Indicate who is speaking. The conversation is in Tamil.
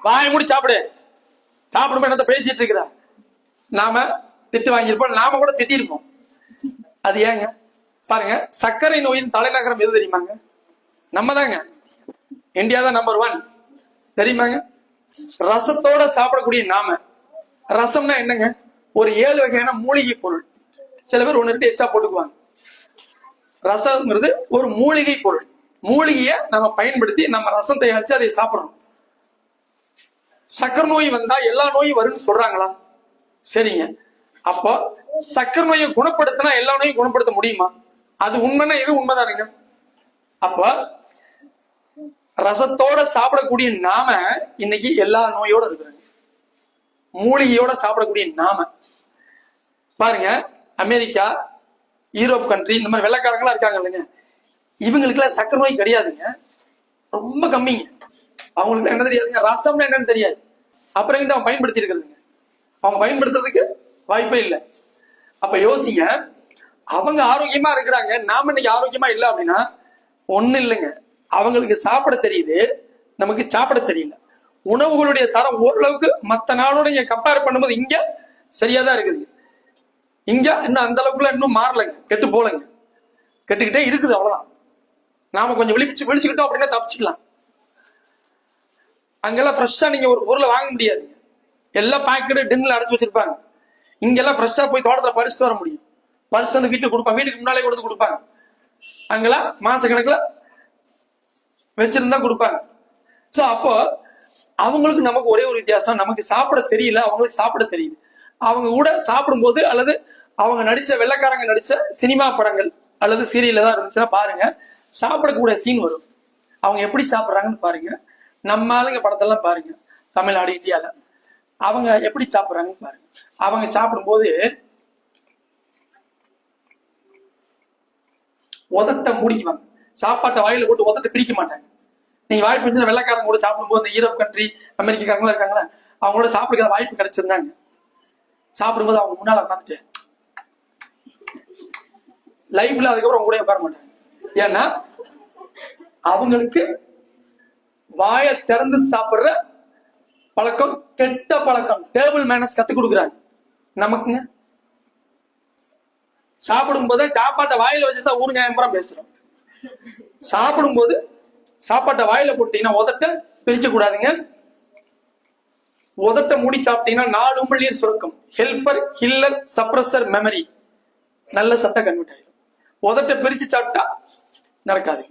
Speaker 1: வாயை மூடி சாப்பிடு. சாப்பிடும்போது என்னத்த பேசிட்டு இருக்கிற? நாம திட்டு வாங்கியிருப்போம், நாம கூட திட்டிருப்போம். அது ஏங்க பாருங்க, சர்க்கரை நோயின் தலைநகரம் எது தெரியுமாங்க? நம்ம தாங்க. இந்தியா தான் நம்பர் 1 தெரியுமாங்க. ரசத்தோட சாப்பிடக்கூடிய நாம, ரசம்னா என்னங்க? ஒரு 7 வகையான மூலிகை பொருள். சில பேர் 1 எச்சா போட்டுக்குவாங்க. ரசம்ங்கிறது ஒரு மூலிகை பொருள். மூலிகைய நம்ம பயன்படுத்தி நம்ம ரசம் தயாரிச்சு அதை சாப்பிடணும். சக்கரை நோய் வந்தா எல்லா நோயும் வரும்னு சொல்றாங்களா? சரிங்க. அப்போ சக்கரை நோயை குணப்படுத்தினா எல்லா நோயும் குணப்படுத்த முடியுமா? அது உண்மைன்னா இது உண்மைதானுங்க. அப்ப ரசத்தோட சாப்பிடக்கூடிய நாம இன்னைக்கு எல்லா நோயோட இருக்கிறாங்க. மூலிகையோட சாப்பிடக்கூடிய நாம பாருங்க, அமெரிக்கா, யூரோப் கண்ட்ரி, இந்த மாதிரி வெள்ளைக்காரங்களா இருக்காங்க இல்லைங்க, இவங்களுக்கு எல்லாம் சக்கரை நோய் கிடையாதுங்க, ரொம்ப கம்மிங்க. அவங்களுக்கு என்ன தெரியாதுங்க, ரசம்னா என்னன்னு தெரியாது. அப்புறம் கிட்ட அவங்க பயன்படுத்தி இருக்கிறதுங்க, அவங்க பயன்படுத்துறதுக்கு வாய்ப்பே இல்லை. அப்ப யோசிங்க, அவங்க ஆரோக்கியமா இருக்கிறாங்க, நாம இன்னைக்கு ஆரோக்கியமா இல்லை அப்படின்னா ஒண்ணு இல்லைங்க, அவங்களுக்கு சாப்பிட தெரியுது, நமக்கு சாப்பிட தெரியல. உணவுகளுடைய தரம் ஓரளவுக்கு மற்ற நாளோட கம்பேர் பண்ணும்போது இங்க சரியாதான் இருக்குது. இங்க இன்னும் அந்த அளவுக்குள்ள இன்னும் மாறலைங்க, கெட்டு போலங்க, கெட்டுக்கிட்டே இருக்குது. அவ்வளவுதான். நாம கொஞ்சம் விழிச்சுக்கிட்டோம் அப்படின்னா தப்பிச்சுக்கலாம். அங்கெல்லாம் ஃப்ரெஷ்ஷா நீங்க ஒரு பொருளை வாங்க முடியாது, எல்லாம் பேக்கெட் டின்ல அடைச்சு வச்சிருப்பாங்க. இங்கெல்லாம் ஃப்ரெஷ்ஷா போய் தோட்டத்துல பறிச்சு வர முடியும். பறிச்சு வந்து வீட்டுக்கு கொடுப்பாங்க, வீட்டுக்கு முன்னாலே கொடுத்து கொடுப்பாங்க. அங்கெல்லாம் மாச கணக்குல வச்சிருந்தா கொடுப்பாங்க. சோ அப்போ அவங்களுக்கு நமக்கு ஒரே ஒரு வித்தியாசம், நமக்கு சாப்பிட தெரியல, அவங்களுக்கு சாப்பிட தெரியுது. அவங்க கூட சாப்பிடும்போது அல்லது அவங்க நடிச்ச வெள்ளைக்காரங்க நடிச்ச சினிமா படங்கள் அல்லது சீரியல்ல தான் இருந்துச்சுன்னா பாருங்க, சாப்பிடக்கூடிய சீன் வரும். அவங்க எப்படி சாப்பிடுறாங்கன்னு பாருங்க. நம்ம ஆளுங்க படத்தெல்லாம் பாருங்க, தமிழ்நாடு, இந்தியால அவங்க எப்படி சாப்பிடுறாங்கன்னு பாருங்க. அவங்க சாப்பிடும்போது உதட்ட மூடிக்குவாங்க, சாப்பாட்டை வாயில போட்டு உதட்ட பிரிக்க மாட்டாங்க. நீங்க வாய்ப்பு இருந்துச்சுன்னா வெள்ளைக்காரங்க கூட சாப்பிடும்போது, இந்த யூரோப் கண்ட்ரி, அமெரிக்காரங்களா இருக்காங்களா, அவங்களோட சாப்பிடுற வாய்ப்பு கிடைச்சிருந்தாங்க. சாப்பிடும்போது அவங்க முன்னால உட்காந்துட்டு லைஃப்ல அதுக்கப்புறம் அவங்க கூட உட்கார மாட்டாங்க. ஏன்னா அவங்களுக்கு வாயை திறந்து சாப்பிடுற பழக்கம் கெட்ட பழக்கம், டேபிள் மேனர்ஸ் கத்து கொடுக்குறாங்க. நமக்குங்க சாப்பிடும் போது சாப்பாட்டை வாயில வச்சுதான் ஊரு நியாயம் பேசுறோம். சாப்பிடும்போது சாப்பாட்டை வாயில போட்டீங்கன்னா உதட்ட பிரிக்க கூடாதுங்க. உதட்ட மூடி சாப்பிட்டீங்கன்னா 4 உமிழ்நீர் சுரக்கும், ஹெல்பர், ஹில்லர், சப்ரஸர், மெமரி, நல்ல சத்த கன்வெர்ட் ஆயிடும். உதட்ட பிரிச்சு சாப்பிட்டா நடக்காது.